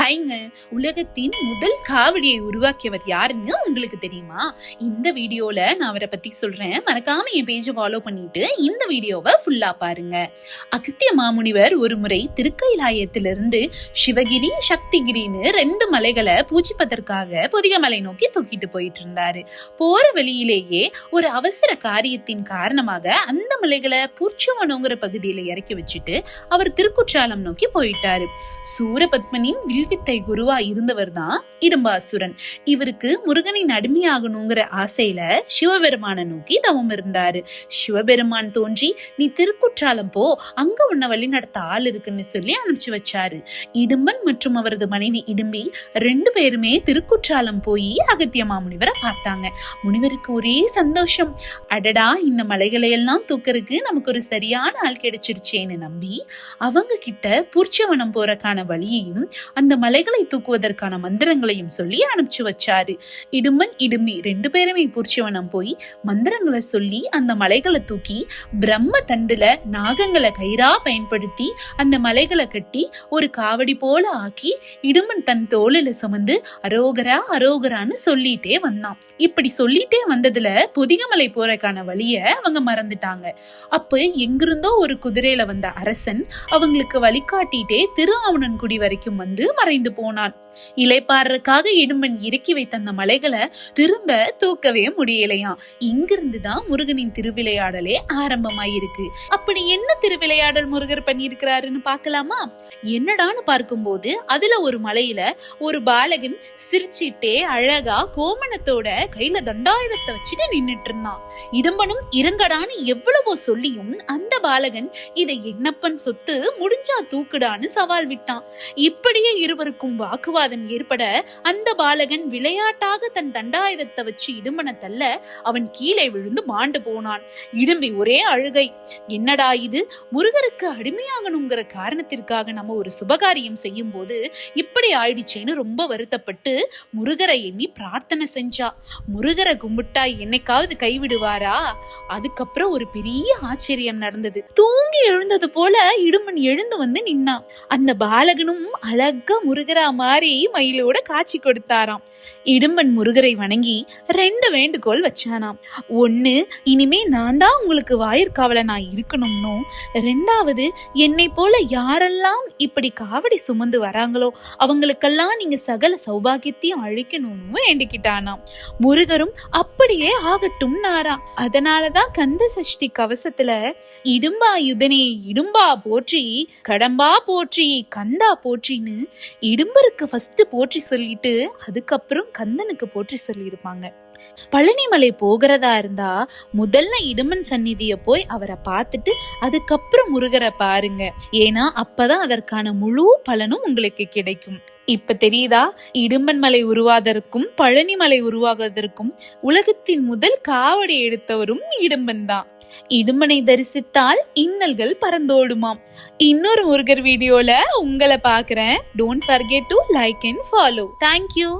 ஹைங்க, உலகத்தின் முதல் காவடியை உருவாக்கியவர் யாருன்னு உங்களுக்கு தெரியுமா? இந்த வீடியோல நான் அவரை பத்தி சொல்றேன். மறக்காம என் பேஜை ஃபாலோ பண்ணிட்டு இந்த வீடியோவை ஃபுல்லா பாருங்க. அகத்திய மாமுனிவர் ஒரு முறை திருக்கைலாயத்திலிருந்து சிவகிரி சக்திகிரின்னு 2 மலைகளை பூஜிப்பதற்காக பொதிகமலை நோக்கி தூக்கிட்டு போயிட்டு இருந்தாரு. போற வழியிலேயே ஒரு அவசர காரியத்தின் காரணமாக அந்த மலைகளை பூர்ச்சவனங்கிற பகுதியில இறக்கி வச்சுட்டு அவர் திருக்குற்றாலம் நோக்கி போயிட்டாரு. சூரபத்மனின் வில்வித்தை குருவா இருந்தவர் தான் இடும்பாசுரன். இவருக்கு முருகனின் அடிமையாகணுங்கிற ஆசையில சிவபெருமான நோக்கி தவம் இருந்தாரு. சிவபெருமான் தோன்றி, நீ திருக்குற்றாலம் போ, அங்க உன்னை வழி நடத்த ஆள் இருக்குன்னு சொல்லி அனுப்பிச்சு வச்சாரு. இடும்பன் மற்றும் அவரது மனைவி இடும்பி 2 பேருமே திருக்குற்றாலம் போய் அகத்திய மாமுனிவரை பார்த்தாங்க. முனிவருக்கு ஒரே சந்தோஷம். அடடா, இந்த மலைகளை எல்லாம் தூக்கறதுக்கு நமக்கு ஒரு சரியான ஆள் கிடைச்சிருச்சேன்னு நம்பி அவங்க கிட்ட பூர்ச்சவனம் போறக்கான வழியையும் அந்த மலைகளை தூக்குவதற்கான மந்திரங்களையும் சொல்லி அனுப்பிச்சு வச்சாரு. இடும்பன் இடும்பி 2 பேருமே பூர்ச்சவனம் போய் மந்திரங்களை சொல்லி அந்த மலைகளை தூக்கி பிரம்ம தண்டுல நாகங்களை கயிறா பயன்படுத்தி அந்த மலைகளை கட்டி ஒரு காவடி போல ஆக்கி இடும்பன் தன் தோளில சுமந்து அரோகரா அரோகரான்னு சொல்லிட்டே வந்தான். இப்படி சொல்லிட்டே வந்ததுல பொதிகமலை போறக்கான வழிய அவங்க மறந்துட்டாங்க. அப்ப எங்கிருந்தோ ஒரு குதிரையில வந்த அரசன் அவங்களுக்கு வழிகாட்டிட்டே திருஆவணன்குடி வரைக்கும் வந்து மறைந்து போனான். இலைப்பாறதுக்காக இடும்பன் இறக்கி வைத்த அந்த மலைகளை திரும்ப தூக்கவே முடியலையாம். இங்கிருந்துதான் முருகனின் திருவிளையாடலே ஆரம்பமாயிருக்கு. அப்படி என்ன திருவிளையாடல் முருகர் பண்ணியிருக்கிறாருன்னு பார்க்கலாமா? என்னடான்னு பார்க்கும்போது அதுல ஒரு மலையில ஒரு பாலகன் சிரிச்சிட்டே அழகா கோமணத்தோட கையில தண்டாயுதத்தை வச்சுட்டு நின்னுட்டு இருந்தான். இடும்பனும் இறங்கடான்னு எவ்வளவோ சொல்லியும் அந்த பாலகன் இதை என்னப்பன் சொத்து, முடிஞ்சா தூக்குடான்னு சவால் விட்டான். இப்படியே இருவருக்கும் வாக்குவாதம் ஏற்பட அந்த பாலகன் விளையாட்டாக தன் தண்டாயுதத்தை வச்சு இடும்பனை தள்ள அவன் கீழே விழுந்து மாண்டு போனான். இடும்பி ஒரே அழுகை. என்னடா இது, முருகருக்கு அடிமையாகணுங்கிற காரணத்திற்காக நம்ம ஒரு சுபகாரியம் செய்யும் போது இப்படி ஆயிடுச்சேன்னு ரொம்ப வருத்தப்பட்டு முருகரை எண்ணி பிரார்த்தனை செஞ்சா. முருகரை கும்பிட்டா என்னைக்காவது கைவிடுவாரா? அதுக்கப்புறம் ஒரு பெரிய ஆச்சரியம் நடந்தது. தூங்கி எழுந்தது போல இடும்பன் எழுந்து வந்து நின்னான். அந்த பாலகனும் அழகா முருகரா மாறி மயிலோட காட்சி கொடுத்தாராம். இடும்பன் முருகரை வணங்கி 2 வேண்டுகோள் வச்சானாம். 1, இனிமே நான் தான் உங்களுக்கு வாயிற்காவலனா இருக்கணும்னு. 2வது, என்னை போல யாரெல்லாம் இப்படி காவடி சுமந்து வராங்களோ அவங்களுக்கெல்லாம் நீங்க சகல சௌபாகியத்தையும் அழிக்கணும்னு வேண்டிக்கிட்டானாம். முருகரும் அப்படியே ஆகட்டும் நாரா. அதனாலதான் கந்த சஷ்டி கவசத்துல இடும்பாயுதனே இடும்பா போற்றி, கடம்பா போற்றி, கந்தா போற்றின்னு இடும்பருக்கு ஃபர்ஸ்ட் போற்றி சொல்லிட்டு அதுக்கப்புறம் கந்தனுக்கு போற்றி சொல்லியிருப்பாங்க. பழனிமலை போகிறதா இருந்தா முதல்ல இடும்பன் சந்நிதிய போய் அவரை பார்த்துட்டு அதுக்கப்புறம் முருகரை பாருங்க. ஏன்னா அப்பதான் அதற்கான முழு பலனும் உங்களுக்கு கிடைக்கும். இப்ப தெரியுதா, இடும்பன் மலை உருவாவதற்கும் பழனிமலை உருவாவதற்கும் உலகத்தின் முதல் காவடி எடுத்தவரும் இடும்பன் தான். இடும்பனை தரிசித்தால் இன்னல்கள் பறந்தோடுமாம். இன்னொரு முருகர் வீடியோல உங்களை பாக்குறேன். Don't forget to like and follow. Thank you.